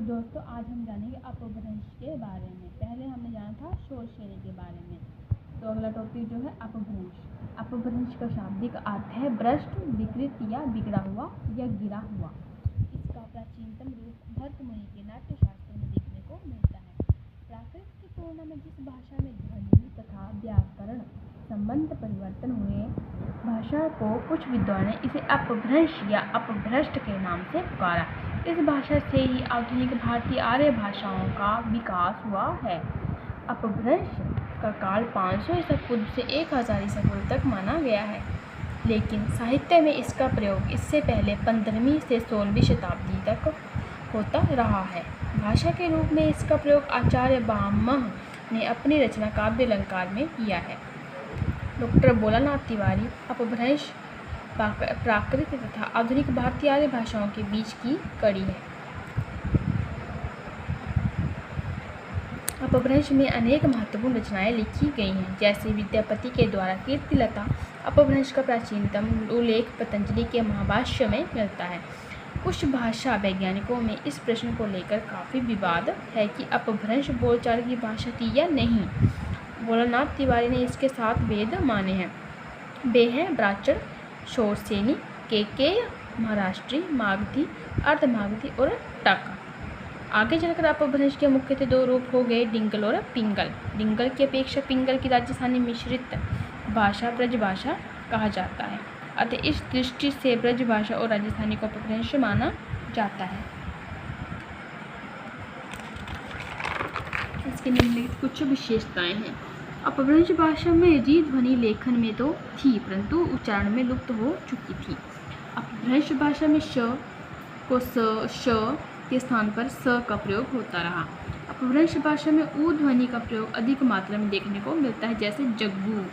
दोस्तों आज हम जानेंगे अपभ्रंश के बारे में। पहले हमने जाना था शोर श्रेणी के बारे में। तो अगला टॉपिक जो है अपभ्रंश। अपभ्रंश का शाब्दिक अर्थ है भ्रष्ट, विकृत या बिगड़ा हुआ या गिरा हुआ। इसका प्राचीनतम रूप भरत मुनि के नाट्यशास्त्र में देखने को मिलता है। प्राकृत की तुलना में जिस भाषा में ध्वनि तथा व्याकरण संबंध परिवर्तन हुए, भाषा को कुछ विद्वान ने इसे अपभ्रंश या अपभ्रष्ट के नाम से पुकारा। इस भाषा से ही आधुनिक भारतीय आर्य भाषाओं का विकास हुआ है। अपभ्रंश का काल 500 ईसा पूर्व से 1000 ईसा पूर्व तक माना गया है, लेकिन साहित्य में इसका प्रयोग इससे पहले 15वीं से 16वीं शताब्दी तक होता रहा है। भाषा के रूप में इसका प्रयोग आचार्य भामह ने अपनी रचना काव्य अलंकार में किया है। डॉक्टर भोलानाथ तिवारी अपभ्रंश प्राकृत तथा आधुनिक भारतीय आर्य भाषाओं के बीच की कड़ी है। अपभ्रंश में अनेक महत्वपूर्ण रचनाएं लिखी गई हैं, जैसे विद्यापति के द्वारा कीर्तिलता। अपभ्रंश का प्राचीनतम उल्लेख पतंजलि के महाभाष्य में मिलता है। कुछ भाषा वैज्ञानिकों में इस प्रश्न को लेकर काफ़ी विवाद है कि अपभ्रंश बोलचाल की भाषा थी या नहीं। भोलानाथ तिवारी ने इसके 7 भेद माने हैं। वे हैं ब्राह्मण, शोर श्रेणी, केकेय, महाराष्ट्री, मागधी, अर्धमागधी और टक। आगे चलकर अपभ्रंश के मुख्यतः 2 रूप हो गए, डिंगल और पिंगल। डिंगल की अपेक्षा पिंगल की राजस्थानी मिश्रित भाषा ब्रजभाषा कहा जाता है, अतः इस दृष्टि से ब्रजभाषा और राजस्थानी को अपभ्रंश माना जाता है। इसके निम्नलिखित कुछ विशेषताएं हैं। अपभ्रंश भाषा में री ध्वनि लेखन में तो थी, परंतु उच्चारण में लुप्त हो चुकी थी। अपभ्रंश भाषा में श को श के स्थान पर स का प्रयोग होता रहा। अपभ्रंश भाषा में ऊ ध्वनि का प्रयोग अधिक मात्रा में देखने को मिलता है, जैसे जग्गू।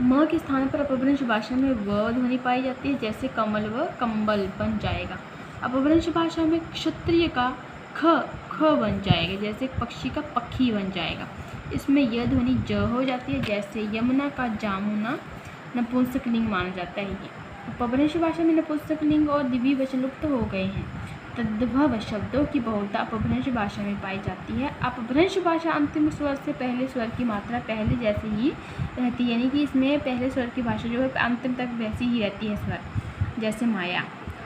म के स्थान पर अपभ्रंश भाषा में व ध्वनि पाई जाती है, जैसे कमल व कंबल बन जाएगा। अपभ्रंश भाषा में क्षत्रिय का ख बन जाएगा, जैसे पक्षी का पक्षी बन जाएगा। इसमें यह ध्वनि ज हो जाती है, जैसे यमुना का जामुना नपुंसकलिंग माना जाता है। अपभ्रंश भाषा में नपुंसकलिंग और द्विवचन लुप्त हो गए हैं। तद्भव शब्दों की बहुलता अपभ्रंश भाषा में पाई जाती है। अपभ्रंश भाषा अंतिम स्वर से पहले स्वर की मात्रा पहले जैसे ही रहती है, यानी कि इसमें पहले स्वर की भाषा जो है अंतिम तक वैसी ही रहती है स्वर, जैसे माया।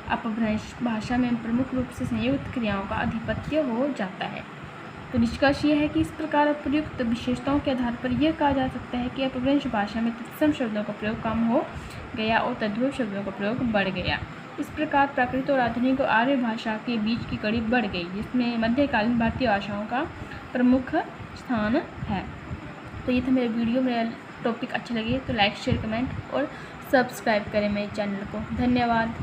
अपभ्रंश भाषा में प्रमुख रूप से संयुक्त क्रियाओं का आधिपत्य हो जाता है। तो निष्कर्ष यह है कि इस प्रकार प्रयुक्त विशेषताओं के आधार पर यह कहा जा सकता है कि अपभ्रंश भाषा में तत्सम शब्दों का प्रयोग कम हो गया और तद्भव शब्दों का प्रयोग बढ़ गया। इस प्रकार प्राकृत और आधुनिक आर्य भाषा के बीच की कड़ी बढ़ गई, जिसमें मध्यकालीन भारतीय भाषाओं का प्रमुख स्थान है। तो ये था मेरा वीडियो। मेरा टॉपिक अच्छा लगे तो लाइक, शेयर, कमेंट और सब्सक्राइब करें मेरे चैनल को। धन्यवाद।